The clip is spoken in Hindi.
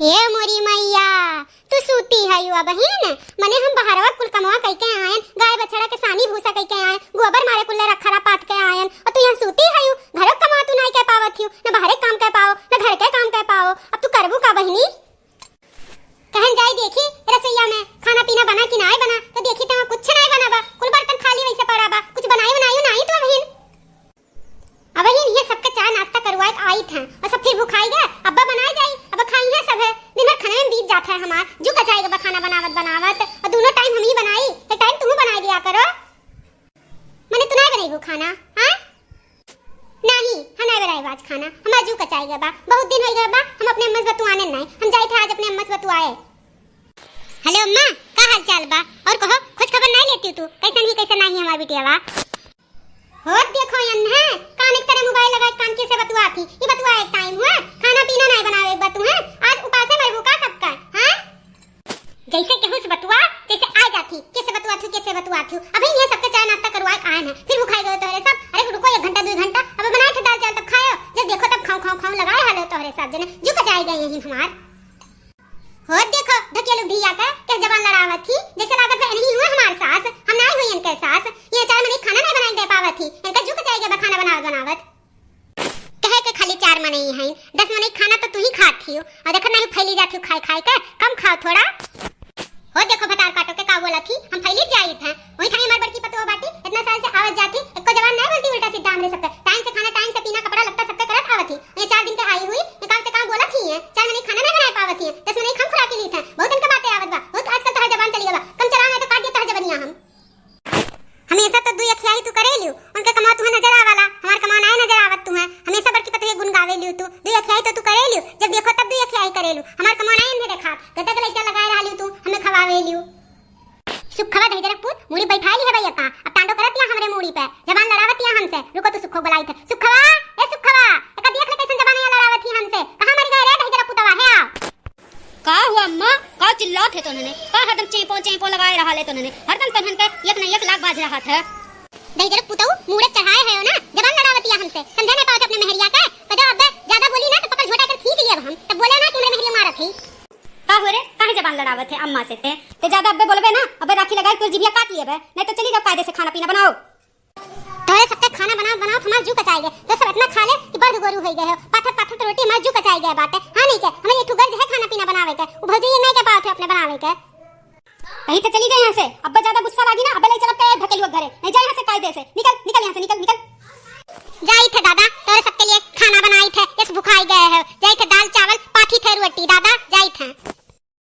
ये मोरी मैया तू सूती है युवा बहन मने हम बहरवा कुल कमवा कई के आयन गाय बछड़ा के सानी भूसा कई के आयन गोबर मारे कुल्ले रखरा पात के आयन और तू यहां सूती है यू घरो कमा तू नहीं के पावत यू न बाहरे काम के पाओ न घर के काम के पाओ अब तू करबू का बहनी कहन जाई देखी रसोईया में खाना पीना बना कि नहीं बना तो देखी तो कुछ नहीं बना बा कुल बर्तन खाली वैसे पड़ा बा कुछ बनाई नहीं तो बहन अब बहन ये सबका चाय नाश्ता करवाए आई थे और सब फिर भूखाई गए अब्बा बनाई जाई अब खाई है सब है दिन भर खाने में बीत जाता है हमार जो कचाएगा खाना बनावत और दोनों टाइम हम ही बनाई एक टाइम तुम बनाई दिया करो मैंने तू नहीं बनाई वो खाना हां नहीं हम नहीं बनाई आज खाना हमार जो कचाएगा बा बहुत दिन हो गए बा हम अपने अम्मा से बतुआने नहीं हम जाए थे आज अपने अम्मा से बतुआए हेलो अम्मा का हाल चाल बा और कहो कुछ खबर नहीं लेती तू कैसन ही कैसा नहीं हमार बिटिया बा होत देखो यन है कान एक तरह मोबाइल लगा कान के से बतुआ थी ये बतुआ एक टाइम हुआ खाना पीना नहीं बनावे बतू है आज उपासे मरबू का सबका हां जैसे केहू से बतुआ जैसे आ जाती कैसे बतुआ थी अभी ये सबका चाय नाश्ता करवाए आए हैं फिर भूखाई गए तोरे सब अरे रुको 1 घंटा 2 घंटा अब बनाए थे दाल चावल तब खाओ जब देखो तब खाओ लगाए हाले तोरे सब जने जो कचाई गए हैं हमार होत देखो ढकेलू धिया का के जवान लड़ावत थी जैसे लागत है नहीं हुआ हमार सास हम नहीं हुई इनके सास ये चार मने खाना नहीं बनाई दे पावत थी इनका जो कचाई खाना बनावत कहे के खाली 4 मने ही हैं 10 मने खाना तो तू ही खाती हो और देखो नहीं फैली जाती हो खाई के कम खाओ थोड़ा हो देखो भतार काटो के का बोला थी हम फैली जाई थे वही खाई मार बड़की पतो बाटी इतना साल से आवत जाती एको जवान नहीं बोलती उल्टा सीधा हमरे सब टाइम से खाना टाइम से पीना कपड़ा लत्ता सब करत आवत थी ये 4 दिन के आई हुई ये काम से काम बोला थी है 4 मने खाना नहीं बनाए पावत थी 10 मने खम खुरा के ली थे बहुत दिन के बातें आवत बा बहुत आजकल तोहरा जवान चली गला कम चला मैं तो काट दिया तोहरा जवनिया हम हमेशा तो दुई अखियाई तू करे लियो उनके कमा तू नजर आवाला हमार कमा नहीं नजर आवत तू है हमेशा बड़की पतो गुण गावे लियो तू दुई अखियाई तो तू करे लियो जब देखो तब दुई अखियाई करे लियो हमार कमा नहीं ने देखा गदा के लइका लगाए रहा लियो तू हमें खवावे लियो सुखवा दे जरा पूत मुड़ी बैठा ली है भैया का अब टांडो करत या हमरे मुड़ी पे जबान लड़ावत या हमसे रुको तो सुखो बुलाई थे सुखवा ए सुखवा एक देख ले कैसन जबान या लड़ावत ही हमसे कहां मर गए रे ढई जरा पुतवा है का हुआ अम्मा का चिल्लात है तोने का हरदम चेपो लगाए रहा ले तोने हरदम तनहन के 1 लाख बाज रहा था ढई जरा पुतऊ मुड़े चढ़ाए है ना जबान लड़ावत या हमसे समझा नहीं पावत अपने मेहरिया का कदा अब ज्यादा बोली ना तो पकड़ झोटा कर खींच लिया हम तब बोला ना कि मेरे मेहरिया मारत थी का हो रे काहे जबान लड़ावत है अम्मा से ते ज्यादा अब्बे बोलबे ना अबे राखी लगाई तो जिबिया काट लिएबे नहीं तो चली जा कायदे से खाना पीना बनाओ तोरे सबके खाना बनाओ हमार जू कचाई गए तो सब इतना खा ले कि बड़ गोरू हो गए हो पाथर तो रोटी हमार जू कचाई गए बात है हां नहीं के हमें ये ठुगर है खाना पीना बनावे के उ भौजी ये नहीं के पावत है अपने बनावे के कहीं तो चली जाए यहां से अब्बा ज्यादा गुस्सा लागी ना अबे ले चल के ढकेलुआ घरे नहीं जा यहां से कायदे से निकल यहां से निकल जाई थे दादा तोरे सबके लिए खाना बनाई थे इस भुखाई गए हो जाई थे दाल चावल पाथी थे रोटी दादा जाई थे